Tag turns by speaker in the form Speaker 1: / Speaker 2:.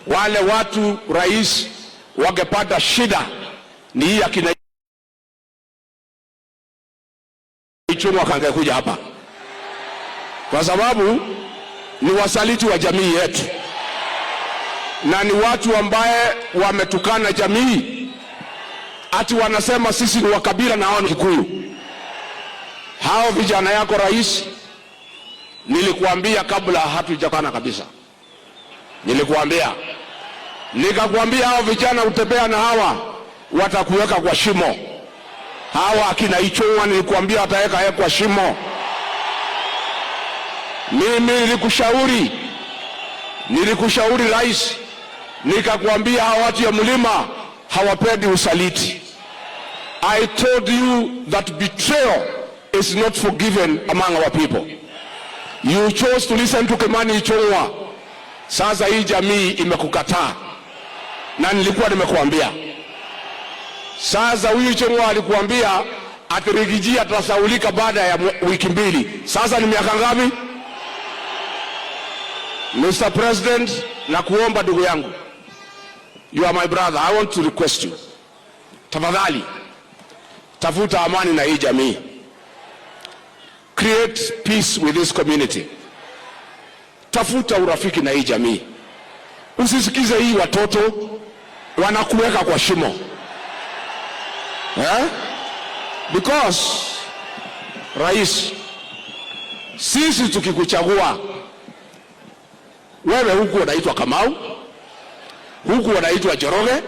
Speaker 1: Wale watu rais wangepata shida ni hii akina Ichung'wa kangekuja hapa, kwa sababu ni wasaliti wa jamii yetu na ni watu ambaye wametukana jamii, ati wanasema sisi ni wakabila na hao ni Kikuyu. Hao vijana yako rais, nilikuambia kabla hatujakana kabisa, nikakwambia hao vijana utembea na hawa watakuweka kwa shimo. Hawa akina Ichung'wa nilikuambia wataweka kwa shimo. Mimi nilikushauri rais, nikakwambia hawa watu ya mlima hawapendi usaliti. I told you that betrayal is not forgiven among our people. You chose to listen to Kimani Ichung'wa. Sasa hii jamii imekukataa, na nilikuwa nimekuambia. Sasa huyu Ichung'wa alikuambia atirigijia atasaulika baada ya wiki mbili. Sasa ni miaka ngapi? Mr. President, na kuomba ndugu yangu, you are my brother, I want to request you, tafadhali tafuta amani na hii jamii. Create peace with this community. Tafuta urafiki na hii jamii. Usisikize hii watoto wanakuweka kwa shimo. Because rais, sisi tukikuchagua wewe, huku unaitwa Kamau, huku unaitwa Njoroge,